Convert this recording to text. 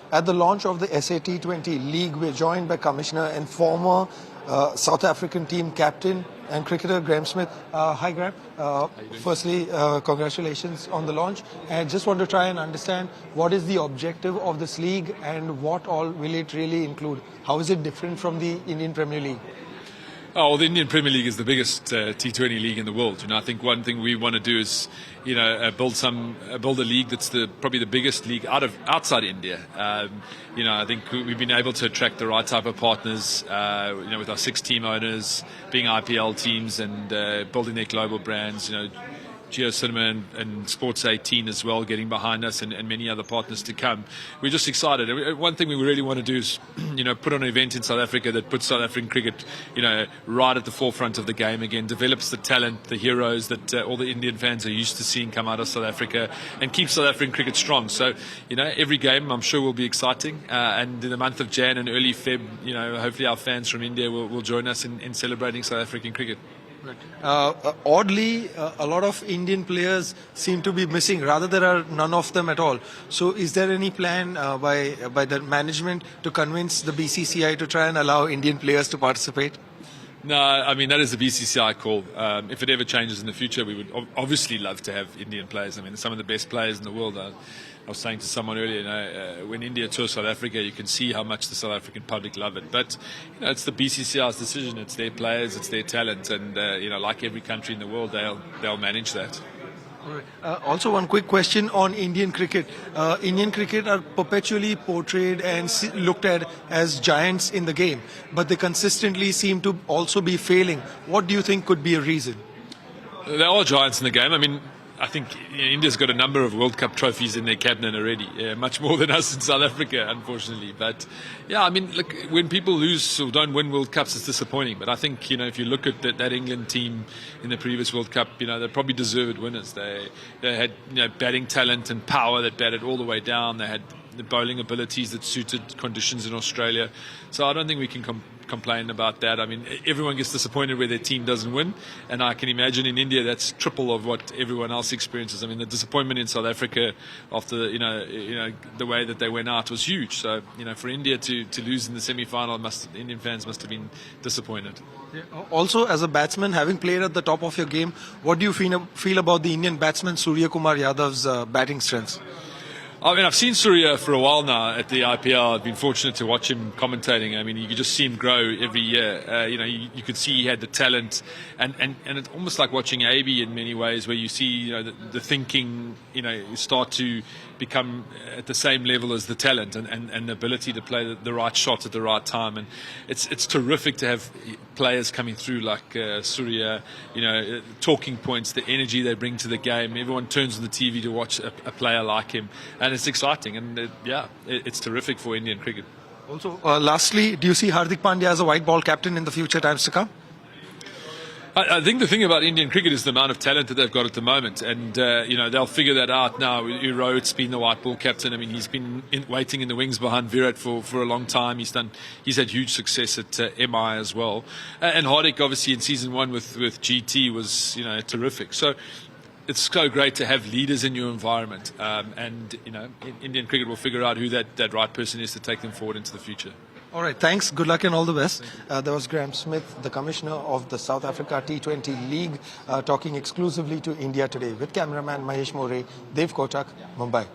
At the launch of the SA T20 League, we're joined by Commissioner and former South African team captain and cricketer Graeme Smith. Hi Graeme. Firstly, congratulations on the launch. And just want to try and understand what is the objective of this league and what all will it really include? How is it different from the Indian Premier League? Oh, well, the Indian Premier League is the biggest T20 league in the world. I think one thing we want to do is, build a league that's probably the biggest league outside India. I think we've been able to attract the right type of partners. With our 6 team owners being IPL teams and building their global brands. Geo Cinema and Sports 18 as well getting behind us and many other partners to come. We're just excited. One thing we really want to do is, put on an event in South Africa that puts South African cricket, right at the forefront of the game again, develops the talent, the heroes that all the Indian fans are used to seeing come out of South Africa and keeps South African cricket strong. So, every game I'm sure will be exciting. And in the month of Jan and early Feb, hopefully our fans from India will join us in celebrating South African cricket. Oddly, a lot of Indian players seem to be missing. Rather, there are none of them at all. So, is there any plan by the management to convince the BCCI to try and allow Indian players to participate? No, I mean, that is the BCCI call. If it ever changes in the future, we would obviously love to have Indian players. I mean, some of the best players in the world. I was saying to someone earlier, when India tours South Africa, you can see how much the South African public love it. But, it's the BCCI's decision. It's their players, it's their talent. And, like every country in the world, they'll manage that. Also, one quick question on Indian cricket. Indian cricket are perpetually portrayed and looked at as giants in the game, but they consistently seem to also be failing. What do you think could be a reason? There are giants in the game. I mean, I think India's got a number of World Cup trophies in their cabinet already, much more than us in South Africa, unfortunately. But, I mean, look, when people lose or don't win World Cups, it's disappointing. But I think, if you look at that England team in the previous World Cup, they're probably deserved winners. They had, batting talent and power that batted all the way down. They had the bowling abilities that suited conditions in Australia. So I don't think we can complain about that. I mean, everyone gets disappointed where their team doesn't win, and I can imagine in India that's triple of what everyone else experiences. I mean, the disappointment in South Africa after the way that they went out was huge. So for India to lose in the semi-final, Indian fans must have been disappointed. Yeah. Also, as a batsman, having played at the top of your game, what do you feel about the Indian batsman Surya Kumar Yadav's batting strengths? I mean, I've seen Surya for a while now at the IPL. I've been fortunate to watch him commentating. I mean, you could just see him grow every year. You could see he had the talent, and it's almost like watching AB in many ways, where you see the thinking, start to become at the same level as the talent and the ability to play the right shot at the right time. And it's terrific to have players coming through like Surya, talking points, the energy they bring to the game. Everyone turns on the TV to watch a player like him. And it's exciting, and it's terrific for Indian cricket. Also, lastly, do you see Hardik Pandya as a white ball captain in the future times to come? I think the thing about Indian cricket is the amount of talent that they've got at the moment, and they'll figure that out now. Rohit's been the white ball captain. I mean, he's been waiting in the wings behind Virat for a long time. He's had huge success at MI as well, and Hardik obviously in season 1 with GT was terrific. So it's so great to have leaders in your environment, and Indian cricket will figure out who that right person is to take them forward into the future. All right, thanks. Good luck and all the best. That was Graeme Smith, the Commissioner of the South Africa T20 League, talking exclusively to India today with cameraman Mahesh More, Dev Kotak, Mumbai.